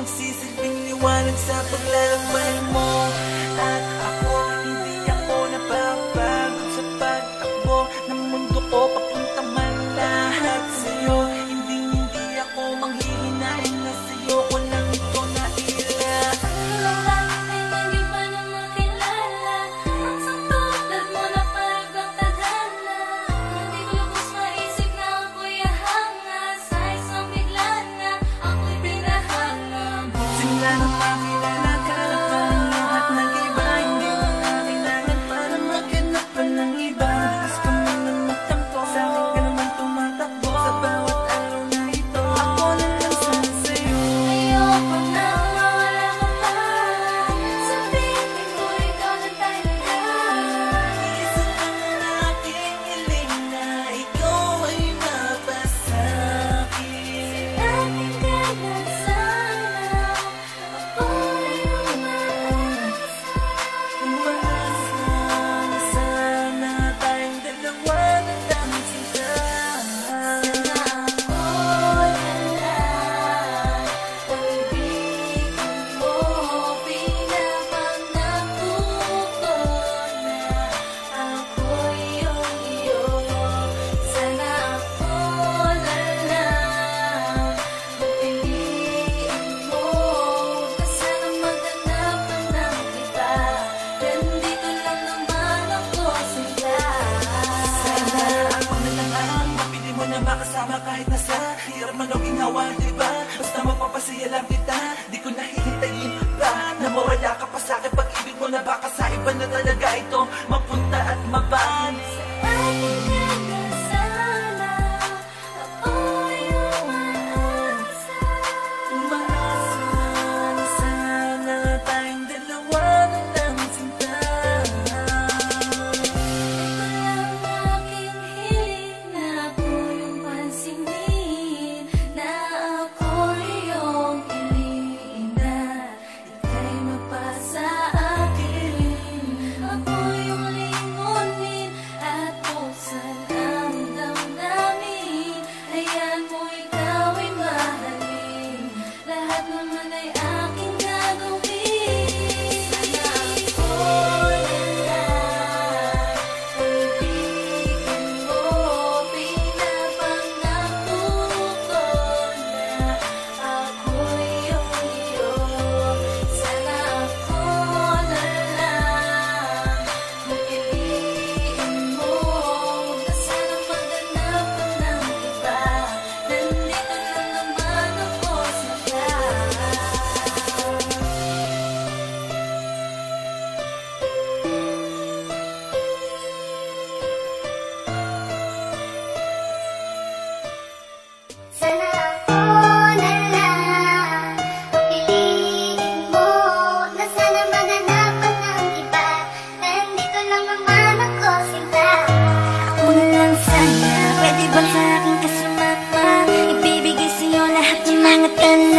magsisilbing liwanag sa paglalakbay mo. At ako, hindi ako napapagod sa pagtakbo ng mundo ko, papunta man lahat sa'yo. Hindi ako manghihinain na sa'yo ko lang ito na ila. Ang lahat ay hindi pa na makilala. Ang tulad mo na parang tadhana. Hindi ko lubos maisip na ako'y ahanga. Sa isang bigla na ako'y pinahanga mo. Simula nang makilala ka, parang lahat nag-iba. Hindi mo na kailangan para maghanap pa ng iba. Gusto mo na magtampo, sa akin ka naman tumatakbo. Sa bawat araw na ito, ako na lang sana sa'yo. Ayoko na mawala ka pa. Sa piling ko ikaw na tayo na. Isa lang ang aking hiling na ikaw ay mapasa'kin. Ating ganun sana. Ako'y umaasa. Umasa na sana tayong dalawa na lang sila. Sana ako'y alay. Pag-ibigin mo, pinapanako ko na ako'y iyong iyo. Sana ako na lang pipiliin mo. Huwag ka sanang maghanap pa ng iba. Nandito lang naman ako sila. Sana ako na lang ang mapili mo na makasama kahit nasa hirap man o ginawa, diba? Basta mapapasaya lang kita, di ko nahihintayin pa na mawala ka pa sa'kin. Pag-ibig mo na baka sa iba na talaga ito mapunta at maban. Ating ganun sana. Ako'y umaasa. Umasa na sana tayong dalawa na lang sinta. Ito lang aking hiling na ako yung pansinin. Na ako iyong piliin na ika'y mapasa akin. Ako yung lingunin at buksan ang damdamin. Hayaan mo ikaw ay mahalin. Lahat naman ay aking gagawin. Sana ako na lang pag-ibigin mo. Pinapangako ko na ako'y iyong iyo. Sana ako na lang pipiliin mo. Huwag ka sanang maghanap pa ng iba. Nandito lang naman ako sila. Sana ako na lang pipiliin mo. Na sana maganapan ng iba. Nandito lang naman ako sinta. Ako na lang sana. Pwede ba sa akin ka sumama? Ibibigay sa'yo lahat ng mga tanong.